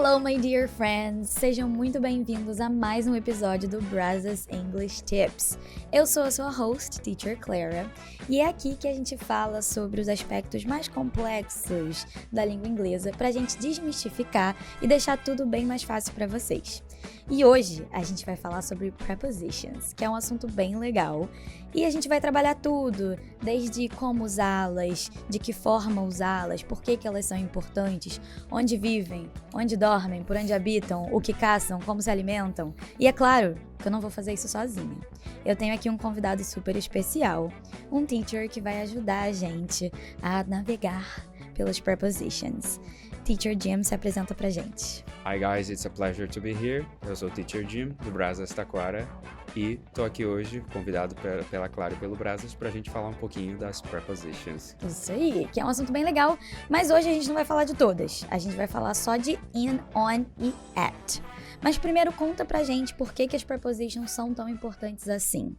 Hello, my dear friends! Sejam muito bem-vindos a mais um episódio do Brazos English Tips. Eu sou a sua host, Teacher Clara, e é aqui que a gente fala sobre os aspectos mais complexos da língua inglesa para a gente desmistificar e deixar tudo bem mais fácil para vocês. E hoje a gente vai falar sobre prepositions, que é um assunto bem legal, e a gente vai trabalhar tudo, desde como usá-las, de que forma usá-las, por que elas são importantes, onde vivem, onde dormem, por onde habitam, o que caçam, como se alimentam. E é claro que eu não vou fazer isso sozinha. Eu tenho aqui um convidado super especial, um teacher que vai ajudar a gente a navegar pelas prepositions. Teacher Jim se apresenta pra gente. Hi guys, it's a pleasure to be here. Eu sou o Teacher Jim, do Brazos Taquara, e tô aqui hoje, convidado pela Clara e pelo Brazos, pra gente falar um pouquinho das prepositions. Isso aí, que é um assunto bem legal, mas hoje a gente não vai falar de todas. A gente vai falar só de in, on e at. Mas primeiro conta pra gente por que as prepositions são tão importantes assim.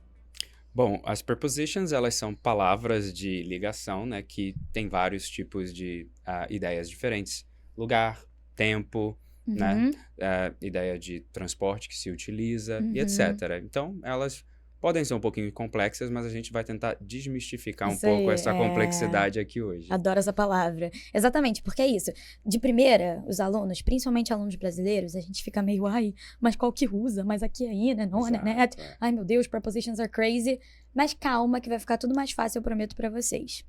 Bom, as prepositions, elas são palavras de ligação, né, que tem vários tipos de ideias diferentes. Lugar, tempo, né, ideia de transporte que se utiliza e etc. Então, elas podem ser um pouquinho complexas, mas a gente vai tentar desmistificar Isso um pouco aí, essa complexidade aqui hoje. Adoro essa palavra. Exatamente, porque é isso. De primeira, os alunos, principalmente alunos brasileiros, a gente fica meio, mas qual que usa? Mas aqui é né? Não, né? Net. Ai, meu Deus, prepositions are crazy. Mas calma que vai ficar tudo mais fácil, eu prometo pra vocês.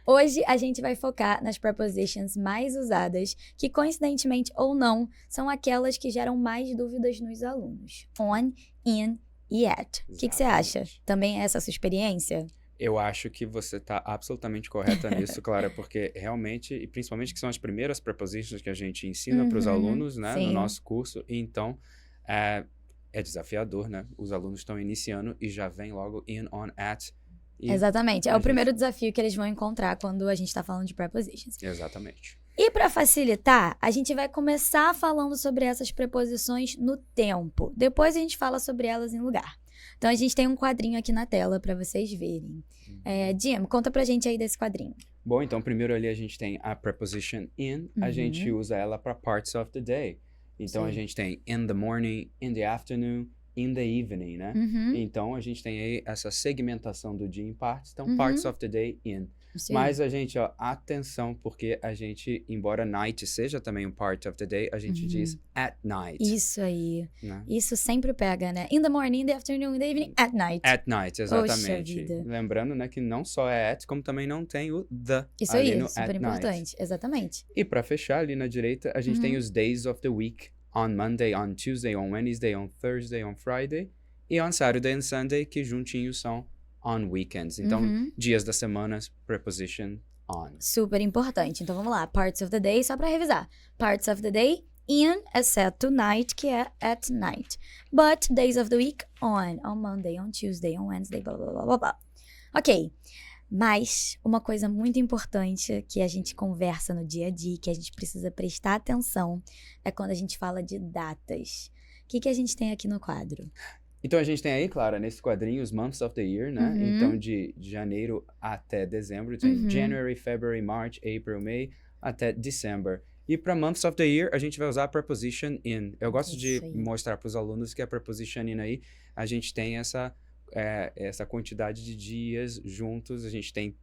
Hoje a gente vai focar nas prepositions mais usadas, que coincidentemente ou não, são aquelas que geram mais dúvidas nos alunos. On, in e at. O que você acha? Também é essa a sua experiência? Eu acho que você está absolutamente correta nisso, Clara, porque realmente, e principalmente que são as primeiras prepositions que a gente ensina para os alunos, né, no nosso curso, e então é desafiador, né? Os alunos estão iniciando e já vem logo in, on, at. Exatamente, é o primeiro desafio que eles vão encontrar quando a gente está falando de prepositions. Exatamente. E para facilitar, a gente vai começar falando sobre essas preposições no tempo. Depois a gente fala sobre elas em lugar. Então a gente tem um quadrinho aqui na tela para vocês verem. Jim, conta pra gente aí desse quadrinho. Bom, então primeiro ali a gente tem a preposition in, a gente usa ela para parts of the day. Então a gente tem in the morning, in the afternoon, in the evening, né? Então a gente tem aí essa segmentação do dia em partes, então parts of the day in. Sim. Mas a gente, atenção, porque a gente, embora night seja também um part of the day, a gente diz at night. Isso aí. Né? Isso sempre pega, né? In the morning, in the afternoon, in the evening, at night. At night, exatamente. Poxa vida. Lembrando, né, que não só é at, como também não tem o the Isso ali aí, no super at importante. night. Exatamente. E para fechar ali na direita, a gente tem os days of the week. On Monday, on Tuesday, on Wednesday, on Thursday, on Friday. E on Saturday and Sunday, que juntinhos são on weekends. Então, dias da semana, preposition on. Super importante. Então, vamos lá. Parts of the day, só pra revisar. Parts of the day, in, exceto night, que é at night. But, days of the week, on. On Monday, on Tuesday, on Wednesday, blá, blá, blá, blá, blá. Ok. Mas, uma coisa muito importante que a gente conversa no dia a dia, que a gente precisa prestar atenção, é quando a gente fala de datas. O que a gente tem aqui no quadro? Então, a gente tem aí, Clara, nesse quadrinho, os months of the year, né? Então, de janeiro até dezembro, tem January, February, March, April, May, até December. E para months of the year, a gente vai usar a preposition in. Eu gosto de mostrar para os alunos que a preposition in aí, a gente tem essa quantidade de dias juntos, a gente tem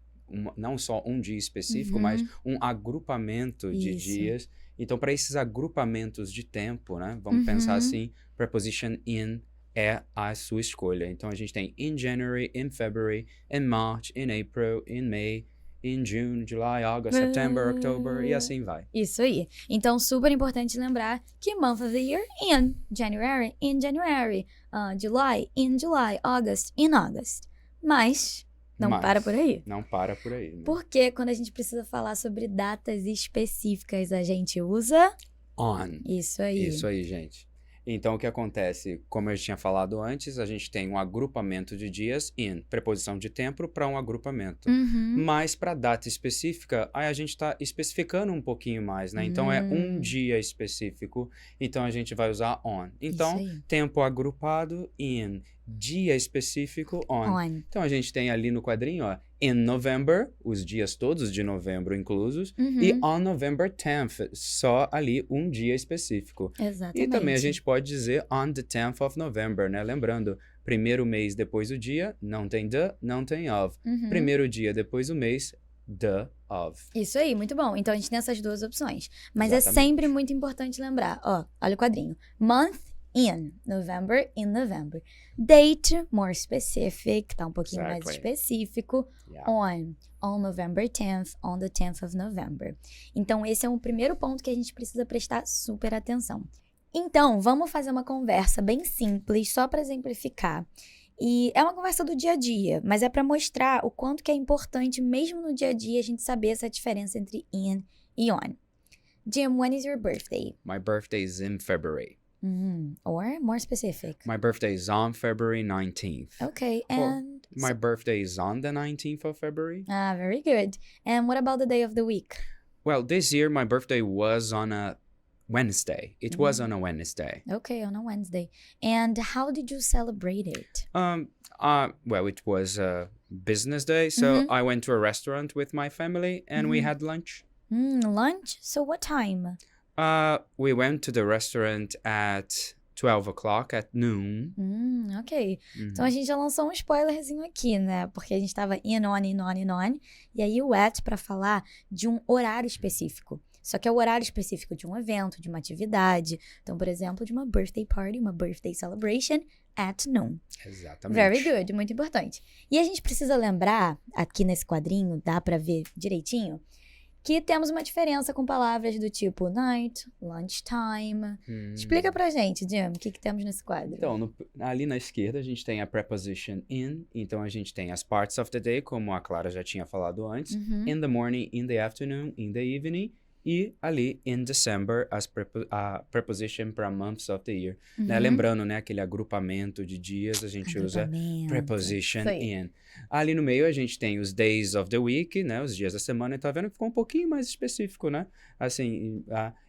não só um dia específico, mas um agrupamento de dias. Então, para esses agrupamentos de tempo, né? Vamos pensar assim, preposition in é a sua escolha. Então, a gente tem in January, in February, in March, in April, in May, in June, July, August, September, October, e assim vai. Isso aí. Então, super importante lembrar que month of the year, in January, July, in July, August, in August. Mas não para por aí. Não para por aí. Né? Porque quando a gente precisa falar sobre datas específicas, a gente usa on. Isso aí. Isso aí, gente. Então, o que acontece? Como eu tinha falado antes, a gente tem um agrupamento de dias in, preposição de tempo para um agrupamento. Mas para data específica, aí a gente está especificando um pouquinho mais, né? Então, é um dia específico, então a gente vai usar on. Então, tempo agrupado in, dia específico on. Então, a gente tem ali no quadrinho, in November, os dias todos de novembro inclusos, e on November 10th, só ali um dia específico. Exatamente. E também a gente pode dizer on the 10th of November, né? Lembrando, primeiro mês depois do dia, não tem the, não tem of. Primeiro dia depois do mês, the of. Isso aí, muito bom. Então a gente tem essas duas opções. Mas é Exatamente. sempre muito importante lembrar. Ó, olha o quadrinho. Month in November, in November. Date, more specific, tá um pouquinho mais Exactly. específico. Yeah. On November 10th, on the 10th of November. Então esse é um primeiro ponto que a gente precisa prestar super atenção. Então, vamos fazer uma conversa bem simples, só para exemplificar. E é uma conversa do dia a dia, mas é para mostrar o quanto que é importante, mesmo no dia a dia, a gente saber essa diferença entre in e on. Jim, when is your birthday? My birthday is in February. Or more specific. My birthday is on February 19th. Okay, and... My birthday is on the 19th of February. very good. And what about the day of the week? Well, this year my birthday was on a Wednesday. It was on a Wednesday. Okay, on a Wednesday. And how did you celebrate it? Well, it was a business day, so I went to a restaurant with my family and we had lunch. Lunch? So what time? We went to the restaurant at 12 o'clock at noon. Ok. Então a gente já lançou um spoilerzinho aqui, né? Porque a gente tava in, on, in, on, in, on. E aí o at pra falar de um horário específico. Só que é o horário específico de um evento, de uma atividade. Então, por exemplo, de uma birthday party, uma birthday celebration at noon. Exatamente. Very good, muito importante. E a gente precisa lembrar, aqui nesse quadrinho, dá pra ver direitinho, que temos uma diferença com palavras do tipo night, lunchtime. Explica pra gente, Jim, o que temos nesse quadro? Então, ali na esquerda a gente tem a preposition in, então a gente tem as parts of the day, como a Clara já tinha falado antes, in the morning, in the afternoon, in the evening, e ali in December a preposition para months of the year. Né? Lembrando, né, aquele agrupamento de dias, a gente usa preposition in. Ali no meio a gente tem os days of the week, né, os dias da semana, e tá vendo que ficou um pouquinho mais específico, né? Assim,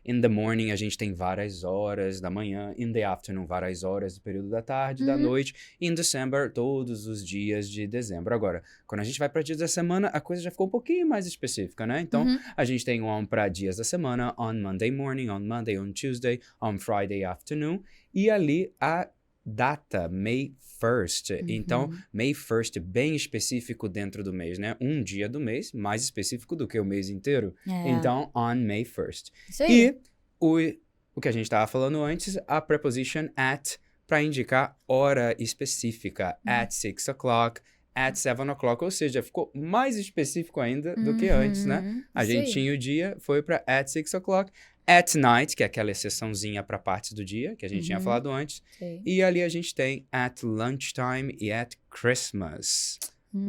in the morning a gente tem várias horas da manhã, in the afternoon várias horas do período da tarde, da noite, in December todos os dias de dezembro. Agora, quando a gente vai para dias da semana, a coisa já ficou um pouquinho mais específica, né? Então, a gente tem on para dias da semana, on Monday morning, on Monday, on Tuesday, on Friday afternoon, e ali a data, May 1st. Então, May 1st, bem específico dentro do mês, né? Um dia do mês, mais específico do que o mês inteiro. Então, on May 1st. Isso aí. E o que a gente estava falando antes, a preposition at, para indicar hora específica. At 6 o'clock, at 7 o'clock, ou seja, ficou mais específico ainda do que antes, né? A gente tinha o dia, foi para at 6 o'clock. At night, que é aquela exceçãozinha para partes do dia, que a gente tinha falado antes. E ali a gente tem at lunchtime e at Christmas.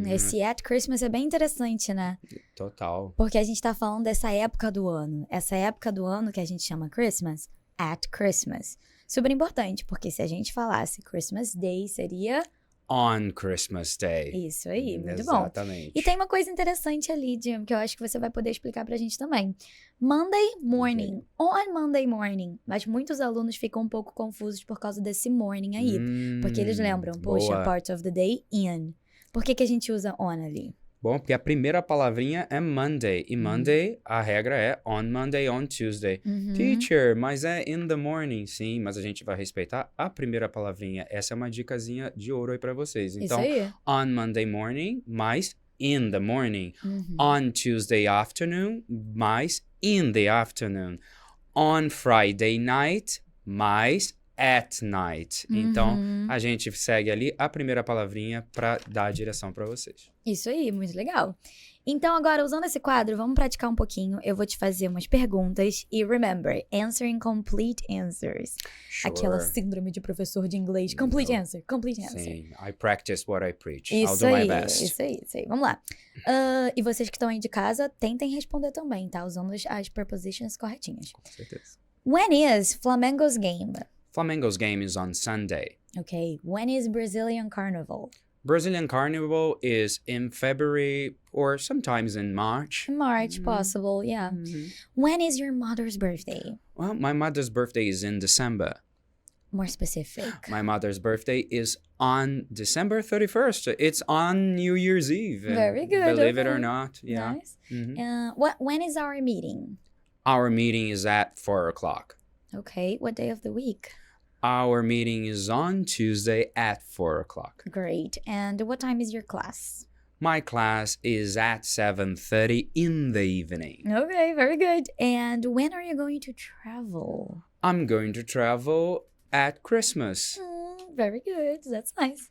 Esse at Christmas é bem interessante, né? Total. Porque a gente tá falando dessa época do ano. Essa época do ano que a gente chama Christmas, at Christmas. Super importante, porque se a gente falasse Christmas Day, seria... On Christmas Day. Isso aí, muito Exatamente. bom. E tem uma coisa interessante ali, Jim, que eu acho que você vai poder explicar pra gente também. Monday morning, on Monday morning. Mas muitos alunos ficam um pouco confusos por causa desse morning aí. Porque eles lembram, poxa, part of the day, in. Por que a gente usa on ali? Bom, porque a primeira palavrinha é Monday. E Monday, a regra é on Monday, on Tuesday. Teacher, mas é in the morning. Sim, mas a gente vai respeitar a primeira palavrinha. Essa é uma dicasinha de ouro aí pra vocês. Então, Isso aí. on Monday morning, mais in the morning. On Tuesday afternoon, mais in the afternoon. On Friday night, mais at night. Então, a gente segue ali a primeira palavrinha para dar a direção para vocês. Isso aí, muito legal. Então, agora, usando esse quadro, vamos praticar um pouquinho. Eu vou te fazer umas perguntas. E remember, answering complete answers. Sure. Aquela síndrome de professor de inglês. Complete answer, complete answer. Sim, I practice what I preach. Isso I'll do aí, my best. isso aí. Vamos lá. E vocês que estão aí de casa, tentem responder também, tá? Usando as prepositions corretinhas. Com certeza. When is Flamengo's game? Flamengo's game is on Sunday. Okay. When is Brazilian Carnival? Brazilian Carnival is in February or sometimes in March. March, possible, yeah. When is your mother's birthday? Well, my mother's birthday is in December. More specific. My mother's birthday is on December 31st. It's on New Year's Eve. Very good. Believe it or Okay. not. Yeah. Nice. Mhm. When is our meeting? Our meeting is at 4 o'clock. Okay. What day of the week? Our meeting is on Tuesday at 4 o'clock. Great. And what time is your class? My class is at 7:30 in the evening. Okay, very good. And when are you going to travel? I'm going to travel at Christmas. Very good. That's nice.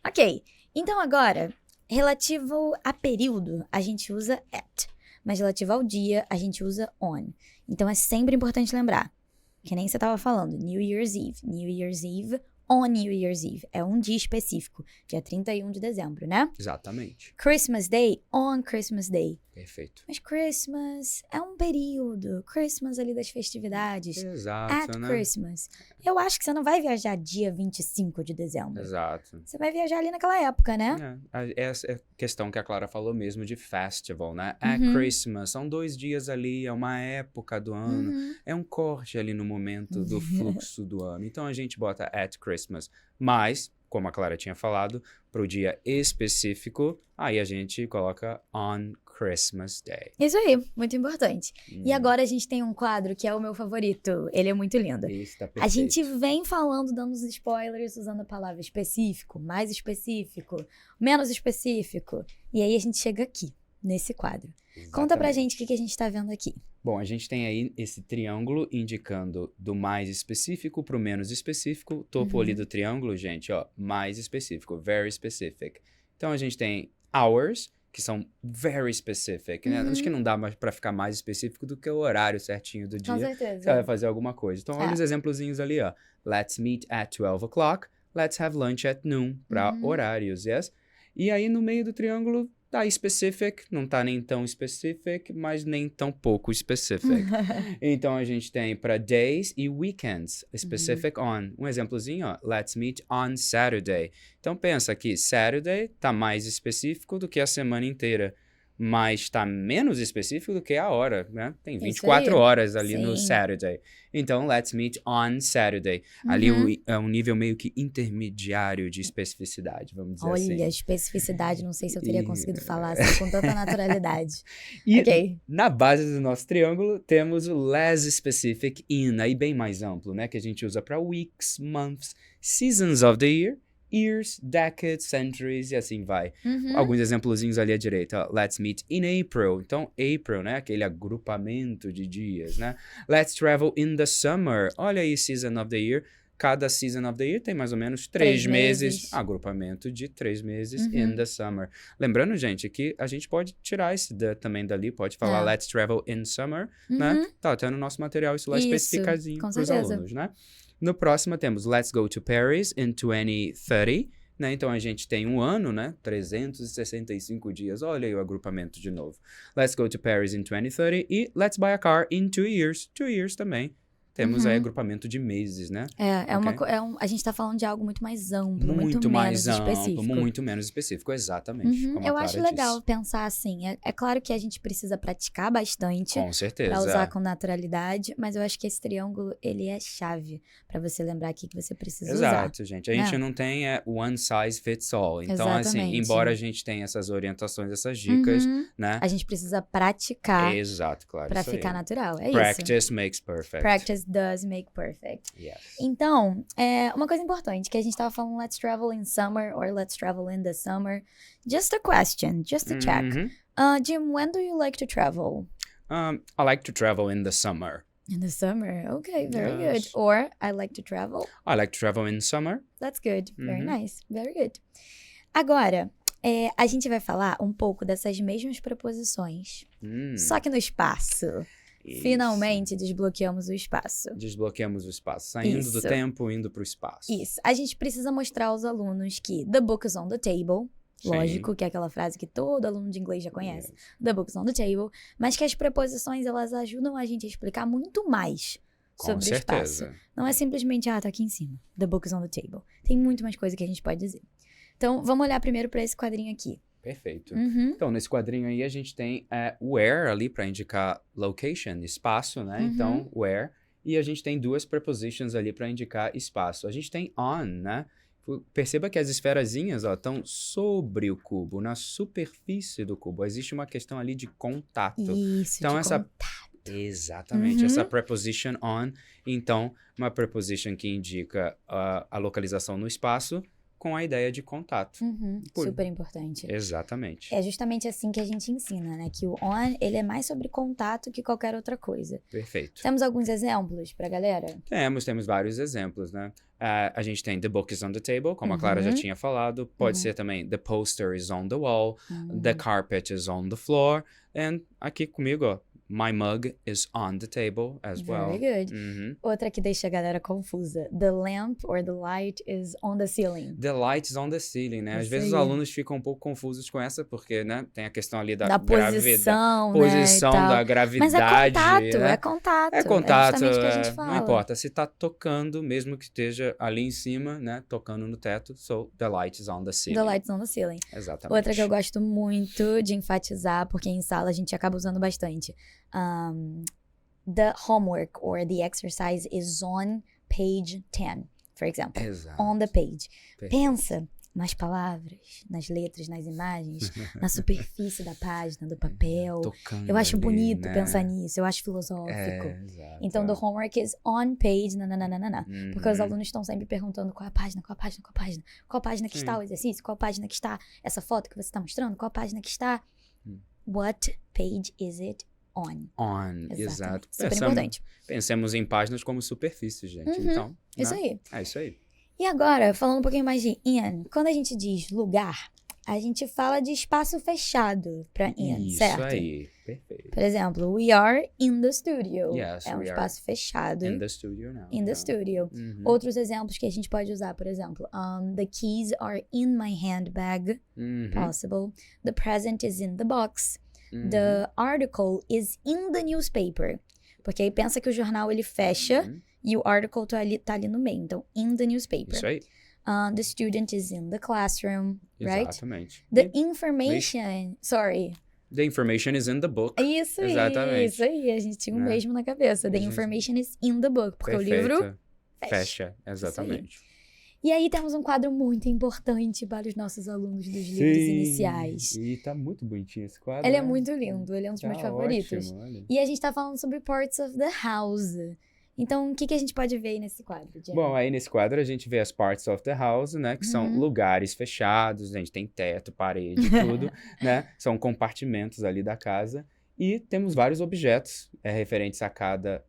Ok. Então agora, relativo a período, a gente usa at. Mas relativo ao dia, a gente usa on. Então é sempre importante lembrar. Que nem você estava falando. New Year's Eve. New Year's Eve on New Year's Eve. É um dia específico. Dia 31 de dezembro, né? Exatamente. Christmas Day on Christmas Day. Perfeito. Mas Christmas é um período. Christmas ali das festividades. Exato, At né? Christmas. Eu acho que você não vai viajar dia 25 de dezembro. Exato. Você vai viajar ali naquela época, né? Essa é a questão que a Clara falou mesmo de festival, né? At Christmas, são 2 dias ali, é uma época do ano, é um corte ali no momento do fluxo do ano. Então a gente bota at Christmas, mas, como a Clara tinha falado, pro dia específico, aí a gente coloca on Christmas Day. Isso aí, muito importante. E agora a gente tem um quadro que é o meu favorito. Ele é muito lindo. Isso, tá A perfeito. gente vem falando, dando os spoilers, usando a palavra específico, mais específico, menos específico. E aí a gente chega aqui, nesse quadro. Conta pra Exatamente. gente o que a gente tá vendo aqui. Bom, a gente tem aí esse triângulo indicando do mais específico pro menos específico. O topo ali do triângulo, gente, ó, mais específico, very specific. Então a gente tem hours, que são very specific, né? Acho que não dá mais pra ficar mais específico do que o horário certinho do dia. Com Você certeza. vai fazer alguma coisa. Então, olha os exemplozinhos ali, ó. Let's meet at 12 o'clock. Let's have lunch at noon. Pra horários, yes? E aí, no meio do triângulo, tá specific. Não tá nem tão specific, mas nem tão pouco specific. Então, a gente tem pra days e weekends. Specific on. Um exemplozinho, ó. Let's meet on Saturday. Então, pensa que Saturday tá mais específico do que a semana inteira. Mas tá menos específico do que a hora, né? Tem 24 horas ali no Sim. Saturday. Então, let's meet on Saturday. Ali é um nível meio que intermediário de especificidade, vamos dizer assim. Olha, especificidade, não sei se eu teria conseguido falar assim com tanta naturalidade. E Ok. na base do nosso triângulo, temos o less specific in, aí bem mais amplo, né? Que a gente usa para weeks, months, seasons of the year, years, decades, centuries e assim vai. Alguns exemplozinhos ali à direita. Ó. Let's meet in April. Então, April, né? Aquele agrupamento de dias, né? Let's travel in the summer. Olha aí, season of the year. Cada season of the year tem mais ou menos 3 meses. Agrupamento de 3 meses in the summer. Lembrando, gente, que a gente pode tirar esse the também dali. Pode falar let's travel in summer, né? Tá até no nosso material isso lá Isso, especificadinho com para os certeza. alunos, né? No próximo temos Let's Go to Paris in 2030, né? Então a gente tem um ano, né? 365 dias. Olha aí o agrupamento de novo. Let's Go to Paris in 2030 e Let's Buy a Car in 2 years. 2 years também. Temos aí agrupamento de meses, né? A gente tá falando de algo muito mais amplo, muito menos mais específico. amplo, muito menos específico, exatamente. Como a Eu Clara acho legal disse. pensar assim. É claro que a gente precisa praticar bastante Com certeza. pra usar com naturalidade, mas eu acho que esse triângulo, ele é chave pra você lembrar aqui que você precisa usar. Exato, gente. A gente não tem one size fits all. Então, assim, Exatamente. embora a gente tenha essas orientações, essas dicas, né? A gente precisa praticar Exato, claro. pra isso ficar aí. natural. É Practice makes perfect. isso. Practice does make perfect. Yes. Então, uma coisa importante, que a gente tava falando let's travel in summer or let's travel in the summer. Just a question, just a check. Jim, when do you like to travel? I like to travel in the summer. In the summer. Okay, very Yes. good. Or I like to travel. I like to travel in summer. That's good. Very nice. Very good. Agora, a gente vai falar um pouco dessas mesmas preposições, só que no espaço. Isso. Finalmente desbloqueamos o espaço. Desbloqueamos o espaço. Saindo do Isso. tempo, indo pro espaço. Isso. A gente precisa mostrar aos alunos que the book is on the table. Sim. Lógico, que é aquela frase que todo aluno de inglês já conhece. Yes. The book is on the table. Mas que as preposições, elas ajudam a gente a explicar muito mais Com sobre o espaço. certeza. Não é simplesmente, tá aqui em cima. The book is on the table. Tem muito mais coisa que a gente pode dizer. Então, vamos olhar primeiro para esse quadrinho aqui. Perfeito. Uhum. Então, nesse quadrinho aí, a gente tem where ali para indicar location, espaço, né? Então, where. E a gente tem duas prepositions ali para indicar espaço. A gente tem on, né? Perceba que as esferazinhas estão sobre o cubo, na superfície do cubo. Existe uma questão ali de contato. Isso, então, de contato. Exatamente, essa preposition on. Então, uma preposition que indica a localização no espaço com a ideia de contato. Super importante. Exatamente. É justamente assim que a gente ensina, né? Que o on, ele é mais sobre contato que qualquer outra coisa. Perfeito. Temos alguns exemplos pra galera? Temos vários exemplos, né? A gente tem the book is on the table, como a Clara já tinha falado. Pode ser também the poster is on the wall, the carpet is on the floor. And aqui comigo, ó, my mug is on the table as well. Very good. Outra que deixa a galera confusa. The lamp or the light is on the ceiling. The light is on the ceiling, né? Às vezes os alunos ficam um pouco confusos com essa, porque, né? Tem a questão ali da posição, posição né, da gravidade. Mas é contato, né? é contato. É contato, justamente o que a gente fala. não importa. Se tá tocando, mesmo que esteja ali em cima, né? Tocando no teto, so the light is on the ceiling. The light is on the ceiling. Exatamente. Outra que eu gosto muito de enfatizar, porque em sala a gente acaba usando bastante. The homework or the exercise is on page 10, for example. Exato. On the page. Perfeito. Pensa nas palavras, nas letras, nas imagens, na superfície da página, do papel. Tocando eu acho ali, bonito né? pensar nisso, eu acho filosófico. Exato. Então, the homework is on page, nananana. Porque os alunos estão sempre perguntando qual a página, qual a página, qual a página. Qual a página que está o exercício, qual a página que está essa foto que você está mostrando, qual a página que está... What page is it on? On, exato. Super importante. Pensemos em páginas como superfície, gente. Então, isso aí. É isso aí. E agora, falando um pouquinho mais de in, quando a gente diz lugar, a gente fala de espaço fechado para in, certo? Isso aí, perfeito. Por exemplo, we are in the studio. Yes, é um we espaço fechado. In the studio now. In the studio. Outros exemplos que a gente pode usar, por exemplo, the keys are in my handbag. Possible. The present is in the box. The article is in the newspaper. Porque aí pensa que o jornal ele fecha e o article tá ali no meio. Então, in the newspaper. Isso aí. The student is in the classroom, right? Exatamente. The information... Sorry. The information is in the book. Isso Exatamente. isso aí. A gente tinha um mesmo na cabeça. The information is in the book. Porque Perfeito. o livro fecha. Exatamente. E aí temos um quadro muito importante para os nossos alunos dos livros iniciais. E tá muito bonitinho esse quadro. Ele é muito lindo, ele é um dos meus favoritos. Ótimo, olha. E a gente tá falando sobre Parts of the House. Então, o que a gente pode ver aí nesse quadro, Jenny? Bom, aí nesse quadro a gente vê as parts of the house, né? Que são lugares fechados, a gente tem teto, parede, tudo, né? São compartimentos ali da casa. E temos vários objetos referentes a cada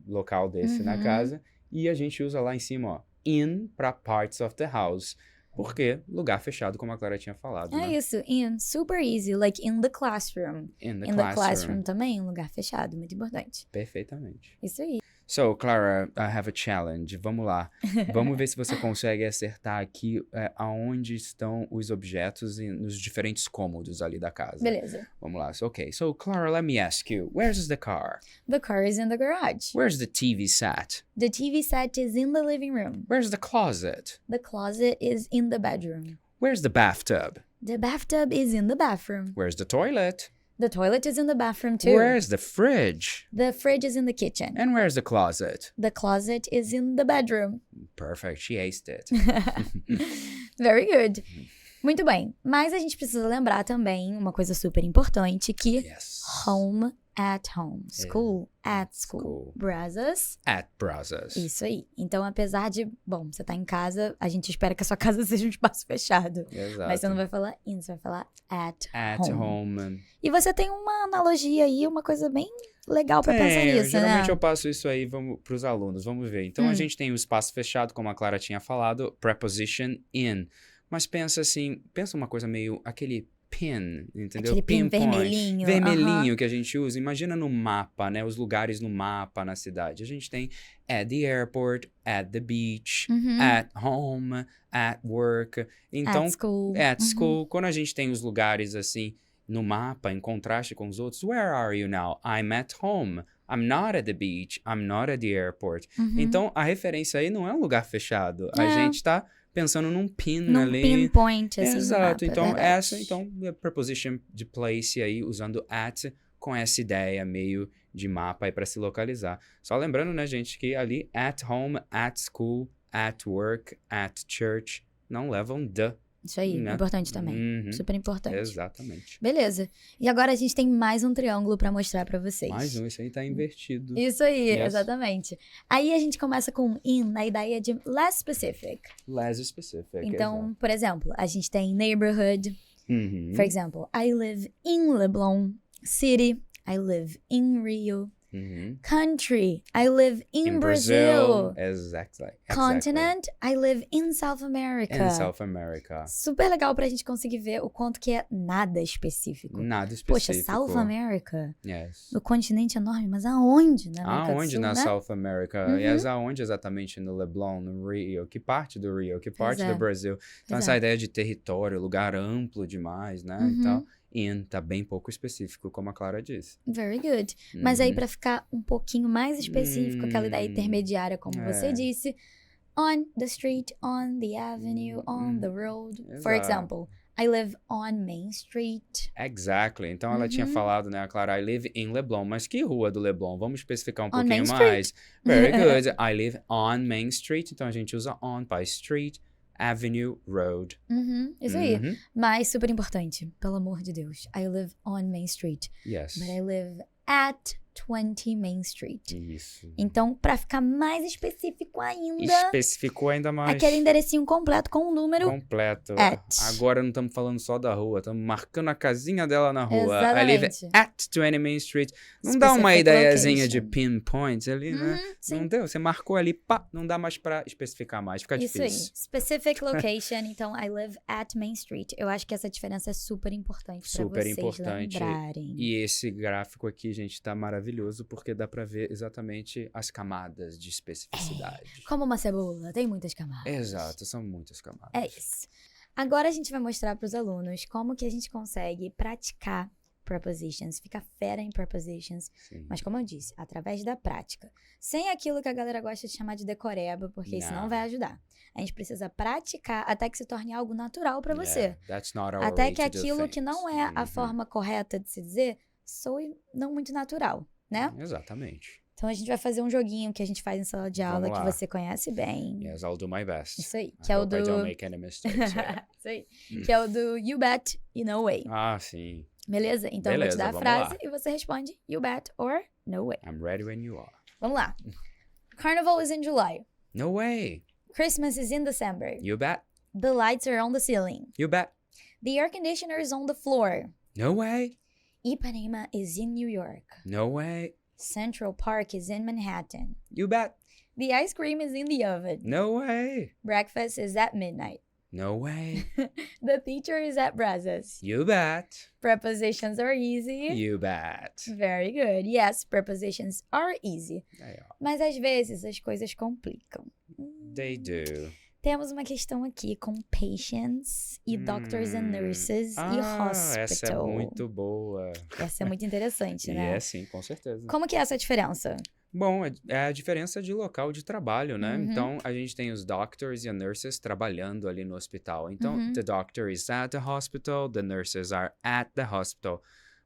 local desse na casa. E a gente usa lá em cima, ó, in para parts of the house. Porque lugar fechado, como a Clara tinha falado, né? É isso, in, super easy, like in the classroom. In the the classroom também, um lugar fechado, muito importante. Perfeitamente. Isso aí. So, Clara, I have a challenge. Vamos lá. Vamos ver se você consegue acertar aqui aonde estão os objetos nos diferentes cômodos ali da casa. Beleza. Vamos lá. So, Clara, let me ask you. Where's the car? The car is in the garage. Where's the TV set? The TV set is in the living room. Where's the closet? The closet is in the bedroom. Where's the bathtub? The bathtub is in the bathroom. Where's the toilet? The toilet is in the bathroom too. Where's the fridge? The fridge is in the kitchen. And where's the closet? The closet is in the bedroom. Perfect. She aced it. Very good. Muito bem. Mas a gente precisa lembrar também uma coisa super importante que home at home. School at school. Brazos. At Brazos. Isso aí. Então, apesar de, bom, você tá em casa, a gente espera que a sua casa seja um espaço fechado. Exato. Mas você não vai falar in, você vai falar at home. E você tem uma analogia aí, uma coisa bem legal pra pensar nisso, geralmente né? eu passo isso aí pros alunos, vamos ver. Então, a gente tem o espaço fechado, como a Clara tinha falado, preposition in. Mas pensa uma coisa meio, aquele pin, entendeu? Aquele pin vermelhinho. Vermelhinho que a gente usa. Imagina no mapa, né? Os lugares no mapa na cidade. A gente tem at the airport, at the beach, at home, at work. Então, at school. At school. Quando a gente tem os lugares assim no mapa, em contraste com os outros, where are you now? I'm at home. I'm not at the beach. I'm not at the airport. Então, a referência aí não é um lugar fechado. A gente tá pensando num pin ali. Pinpoint, assim, Exato. no mapa, Então, a preposition de place aí, usando at com essa ideia meio de mapa aí para se localizar. Só lembrando, né, gente, que ali at home, at school, at work, at church não levam the. Isso aí, né? importante também. Super importante. Exatamente. Beleza. E agora a gente tem mais um triângulo pra mostrar pra vocês. Mais um, esse aí tá invertido. Isso aí, Yes. exatamente. Aí a gente começa com in, na ideia de less specific. Less specific. Então, por exemplo, a gente tem neighborhood. Uhum. For example, I live in Leblon City. I live in Rio. Uhum. Country, I live in Brazil. Exactly. Continent, I live in South America. In South America. Super legal pra gente conseguir ver o quanto que é nada específico. Nada Poxa, específico. South America. Yes. O continente enorme, mas aonde? Na América do Aonde Sul, na né? South America? Uhum. Yes, aonde exatamente no Leblon, no Rio? Que parte do Rio? Que parte é. do Brasil? Então, Pois essa é. ideia de território, lugar amplo demais, né? Uhum. Então, in tá bem pouco específico, como a Clara disse. Very good. Mas aí, Uhum. pra ficar um pouquinho mais específico, aquela ideia intermediária, como você É. disse, on the street, on the avenue, on the road. For Exato. example, I live on Main Street. Exactly. Então, ela tinha Uhum. falado, né, a Clara, I live in Leblon. Mas que rua do Leblon? Vamos especificar um On Main pouquinho Street. mais. Very good. I live on Main Street. Então, a gente usa on para street, avenue, road. Uhum, isso aí. Uhum. Mas super importante, pelo amor de Deus. I live on Main Street. Yes. But I live at 20 Main Street. Isso. Então, pra ficar mais específico ainda, Especificou ainda mais. aquele enderecinho completo com um número. Completo. At. Agora não estamos falando só da rua, estamos marcando a casinha dela na rua. I live Exatamente. at 20 Main Street. Não dá uma Specific ideiazinha de location. pinpoint ali, né? Uhum, sim. Não deu. Você marcou ali, pá, não dá mais pra especificar mais. Fica Isso aí. difícil. Specific location. Então, I live at Main Street. Eu acho que essa diferença é super importante pra Super vocês importante. lembrarem. E esse gráfico aqui, gente, tá maravilhoso porque dá pra ver exatamente as camadas de especificidade. Como uma cebola, tem muitas camadas. Exato, são muitas camadas. É isso. Agora a gente vai mostrar para os alunos como que a gente consegue praticar prepositions, ficar fera em prepositions, Sim. mas como eu disse, através da prática. Sem aquilo que a galera gosta de chamar de decoreba, porque isso não Não. vai ajudar. A gente precisa praticar até que se torne algo natural para você. Yeah, that's not our Até way que to do aquilo que things. não é a Uhum. forma correta de se dizer, soe não muito natural, né? Exatamente. Então a gente vai fazer um joguinho que a gente faz em sala de aula Vamos que lá. você conhece bem. Yes, I'll do my best. Isso aí, I que é o hope I do... don't make any mistakes. yeah. Isso aí, que é o do you bet e no way. Ah, sim. Beleza? Então eu vou te Beleza, dar a vamos frase lá. e você responde you bet or no way. I'm ready when you are. Vamos lá. Carnival is in July. No way. Christmas is in December. You bet. The lights are on the ceiling. You bet. The air conditioner is on the floor. No way. Ipanema is in New York. No way. Central Park is in Manhattan. You bet. The ice cream is in the oven. No way. Breakfast is at midnight. No way. The teacher is at Brazos. You bet. Prepositions are easy. You bet. Very good. Yes, prepositions are easy. They are. Mas às vezes as coisas complicam. They do. Temos uma questão aqui com patients e doctors and nurses e hospital. Essa é muito boa. Essa é muito interessante, E né? é sim, com certeza. Como que é essa diferença? Bom, é a diferença de local de trabalho, né? Uhum. Então, a gente tem os doctors e as nurses trabalhando ali no hospital. Então, Uhum. the doctor is at the hospital, the nurses are at the hospital.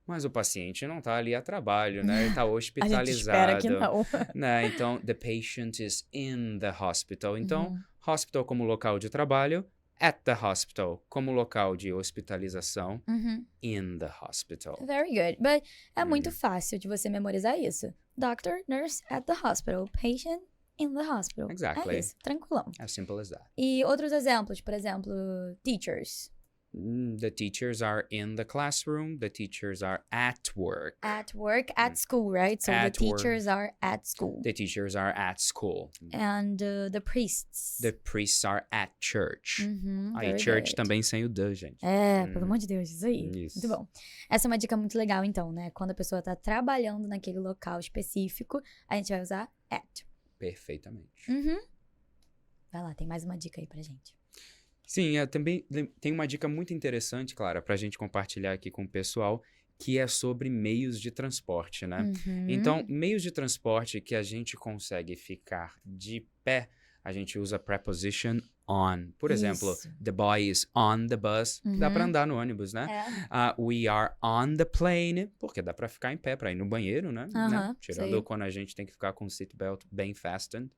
Mas o paciente não tá ali a trabalho, né? Ele tá A hospitalizado. gente espera que não. Né? Então, the patient is in the hospital. Então, Uhum. hospital como local de trabalho, at the hospital como local de hospitalização, Uhum. in the hospital. Very good. But é muito Uhum. fácil de você memorizar isso. Doctor, nurse at the hospital. Patient in the hospital. Exactly. É isso, tranquilão. As simple as that. E outros exemplos, por exemplo, teachers. The teachers are in the classroom. The teachers are at work. At work, at school, right? So At the teachers are at school. The teachers are at school. And the priests. The priests are at church. Uhum, Aí, very church good. também sem o the, gente. É, pelo amor de Deus, isso aí. Isso. Muito bom. Essa é uma dica muito legal, então, né? Quando a pessoa tá trabalhando naquele local específico, a gente vai usar at. Perfeitamente. Uhum. Vai lá, tem mais uma dica aí pra gente. Sim, também tem uma dica muito interessante, Clara, pra gente compartilhar aqui com o pessoal, que é sobre meios de transporte, né? Uhum. Então, meios de transporte que a gente consegue ficar de pé, a gente usa preposition on. Por exemplo, Isso. the boy is on the bus. Dá pra andar no ônibus, né? We are on the plane, porque dá pra ficar em pé pra ir no banheiro, né? Tirando sei. quando a gente tem que ficar com o seatbelt bem fastened.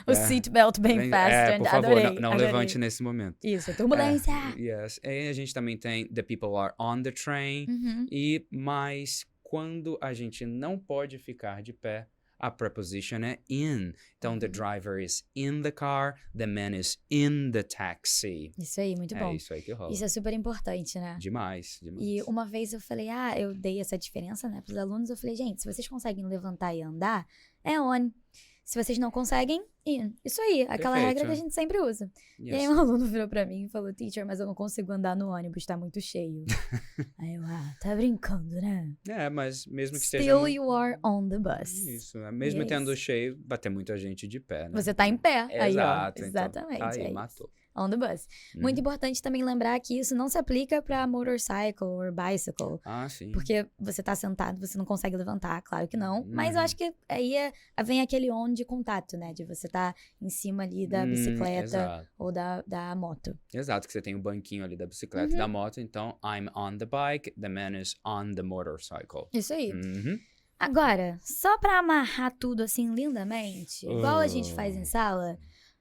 O seatbelt bem fastened. Por favor, adorei, não adorei. levante nesse momento. Isso, turbulência. Yes. E a gente também tem the people are on the train. Mas quando a gente não pode ficar de pé, a preposition é in. Então, the driver is in the car, the man is in the taxi. Isso aí, muito bom. É isso aí que rola. Isso é super importante, né? Demais. E uma vez eu falei, eu dei essa diferença, né, pros alunos. Eu falei, gente, se vocês conseguem levantar e andar, é on. Se vocês não conseguem, in. Isso aí, aquela regra que a gente sempre usa. Yes. E aí um aluno virou pra mim e falou, teacher, mas eu não consigo andar no ônibus, tá muito cheio. Aí eu, tá brincando, né? Mas mesmo que esteja... Still you are on the bus. Isso, né? Mesmo tendo cheio, vai ter muita gente de pé, né? Você tá em pé. Aí, Exato. ó, exatamente. Então, aí, é matou. Isso. On the bus. Muito importante também lembrar que isso não se aplica pra motorcycle ou bicycle. Sim. Porque você tá sentado, você não consegue levantar, claro que não. Mas eu acho que aí vem aquele on de contato, né? De você tá em cima ali da bicicleta ou da moto. Exato, que você tem o banquinho ali da bicicleta e da moto. Então, I'm on the bike, the man is on the motorcycle. Isso aí. Agora, só pra amarrar tudo assim lindamente, igual a gente faz em sala,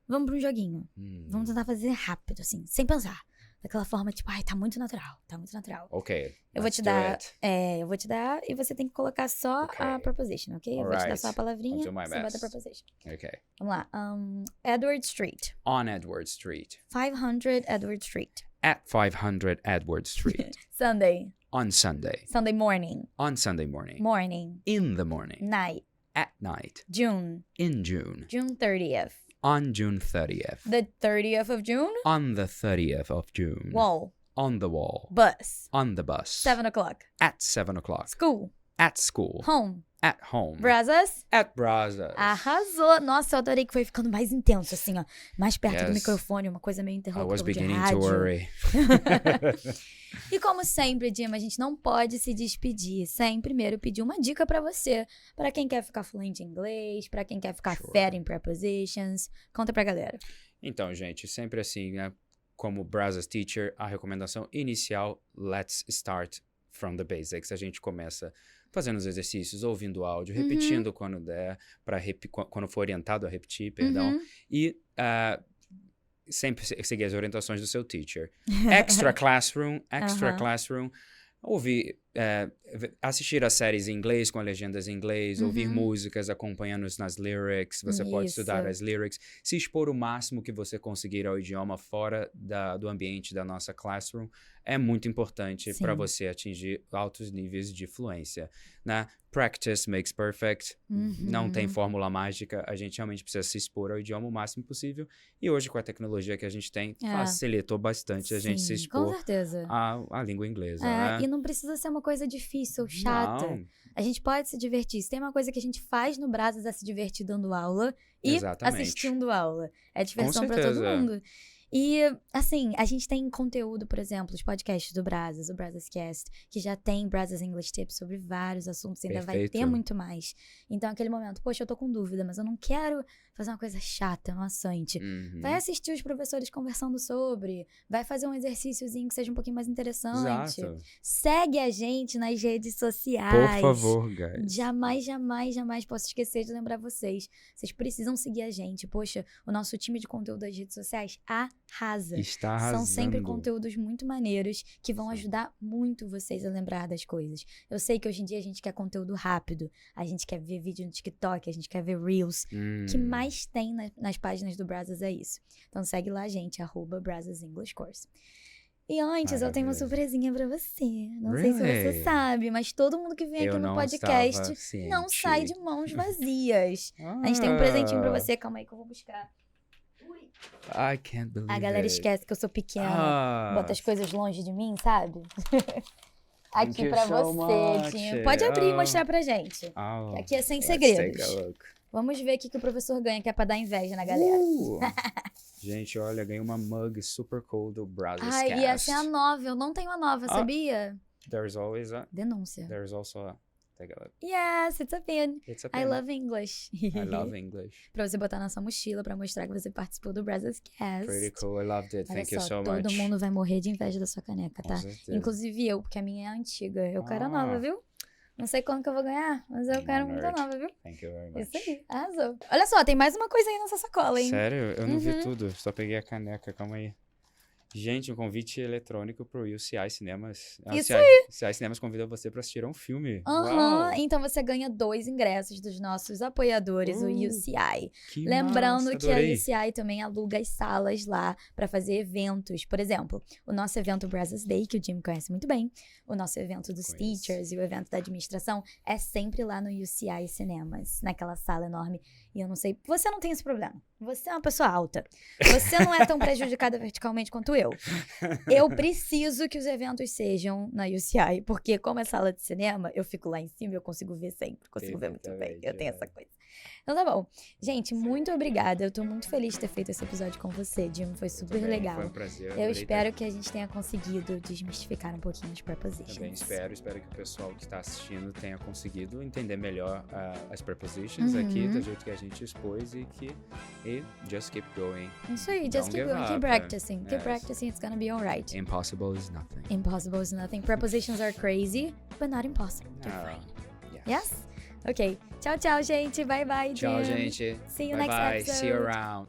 vamos pra um joguinho. Vamos tentar fazer rápido, assim, sem pensar. Daquela forma, tipo, tá muito natural, tá muito natural. Ok. Eu vou te dar e você tem que colocar só a preposition, ok? Eu vou te dar só a palavrinha, você bota a preposition. Ok. Vamos lá. Edward Street. On Edward Street. 500 Edward Street. At 500 Edward Street. Sunday. On Sunday. Sunday morning. On Sunday morning. Morning. In the morning. Night. At night. June. In June. June 30th. On June 30th. The 30th of June. On the 30th of June. Wall. On the wall. Bus. On the bus. 7 o'clock. At 7 o'clock. School. At school. Home. At home. Brazos. At Brazos. Arrasou. Nossa, eu adorei que foi ficando mais intenso, assim, ó. Mais perto do microfone, uma coisa meio interlocutor de rádio. I was beginning to worry. E como sempre, Dima, a gente não pode se despedir sem primeiro pedir uma dica pra você. Pra quem quer ficar fluente em inglês, pra quem quer ficar fera em prepositions. Conta pra galera. Então, gente, sempre assim, né? Como Brazos Teacher, a recomendação inicial, let's start from the basics. A gente começa fazendo os exercícios, ouvindo o áudio, repetindo quando der, quando for orientado a repetir, perdão. E sempre seguir as orientações do seu teacher. Extra classroom, ouvir, assistir a séries em inglês com legendas em inglês, ouvir músicas acompanhando nas lyrics, você pode estudar as lyrics, se expor o máximo que você conseguir ao idioma fora do ambiente da nossa classroom, é muito importante para você atingir altos níveis de fluência, né? Practice makes perfect, não tem fórmula mágica, a gente realmente precisa se expor ao idioma o máximo possível, e hoje com a tecnologia que a gente tem, facilitou bastante a gente se expor à língua inglesa, né? E não precisa ser uma coisa difícil ou chata. Não. A gente pode se divertir. Se tem uma coisa que a gente faz no Brazos é se divertir dando aula e assistindo aula. É diversão para todo mundo. E, assim, a gente tem conteúdo, por exemplo, os podcasts do Brazos, o Brazoscast, que já tem Brazos English Tips sobre vários assuntos, ainda vai ter muito mais. Então, aquele momento, poxa, eu tô com dúvida, mas eu não quero fazer uma coisa chata, maçante. Vai assistir os professores conversando sobre, vai fazer um exercíciozinho que seja um pouquinho mais interessante. Exato. Segue a gente nas redes sociais. Por favor, guys. Jamais posso esquecer de lembrar vocês. Vocês precisam seguir a gente. Poxa, o nosso time de conteúdo das redes sociais arrasa. Está arrasando. São sempre conteúdos muito maneiros que vão ajudar muito vocês a lembrar das coisas. Eu sei que hoje em dia a gente quer conteúdo rápido, a gente quer ver vídeo no TikTok, a gente quer ver Reels. O que mais tem nas páginas do Brazos é isso. Então segue lá, gente, @Brazos English Course. E antes, eu tenho uma surpresinha pra você. Não sei se você sabe, mas todo mundo que vem aqui no podcast não sai de mãos vazias. A gente tem um presentinho pra você. Calma aí que eu vou buscar. I can't believe A galera esquece que eu sou pequena, bota as coisas longe de mim, sabe? Aqui pra você, Tinho. Pode abrir e mostrar pra gente. Aqui é sem segredos. Vamos ver o que o professor ganha, que é pra dar inveja na galera. Gente, olha, ganhei uma mug super cool do Brazoscast. E essa é a nova. Eu não tenho a nova, sabia? There's always a... Denúncia. There's also a... Take a look. Yes, it's a pin. It's a I pen. love English. I love English. Pra você botar na sua mochila pra mostrar que você participou do Brazos Cast. Pretty cool. I loved it. Olha Thank you so todo much. mundo vai morrer de inveja da sua caneca, Com tá? certeza. Inclusive eu, porque a minha é antiga. Eu quero a Ah. nova, viu? Não sei quando que eu vou ganhar, mas eu I'm quero muito a honored. nova, viu? Thank you very much. Isso aí, arrasou. Olha só, tem mais uma coisa aí nessa sacola, hein? Sério? Eu não vi Uhum. tudo. Só peguei a caneca. Calma aí. Gente, um convite eletrônico pro UCI Cinemas. Isso UCI Cinemas convida você pra assistir a um filme. Aham, Uau! então você ganha 2 ingressos dos nossos apoiadores, o UCI. Que Lembrando massa, que a adorei. UCI também aluga as salas lá pra fazer eventos. Por exemplo, o nosso evento Brazos Day, que o Jim conhece muito bem, o nosso evento dos Conheço. teachers e o evento da administração é sempre lá no UCI Cinemas, naquela sala enorme. E eu não sei, você não tem esse problema. Você é uma pessoa alta. Você não é tão prejudicada verticalmente quanto eu. Eu preciso que os eventos sejam na UCI, porque como é sala de cinema, eu fico lá em cima e eu consigo ver sempre, consigo ver muito bem. Perfeitamente, Eu tenho essa coisa. Então tá bom. Gente, muito obrigada. Eu tô muito feliz de ter feito esse episódio com você, Jim. Foi super Também legal. Foi um prazer. Eu adorei espero que a gente tenha conseguido desmistificar um pouquinho as prepositions. Também espero que o pessoal que está assistindo tenha conseguido entender melhor as prepositions aqui, Uhum. do jeito que a gente expôs e just keep going. Isso aí, just Don't keep give going, keep up, practicing. Keep Yes. practicing, it's gonna be alright. Impossible is nothing. Impossible is nothing. Prepositions are crazy, but not impossible. They're Ah, fine. yes. Yes? Ok. Tchau, tchau, gente. Bye, bye, Tchau, Jim. gente. See you Bye next bye. episode. See you around.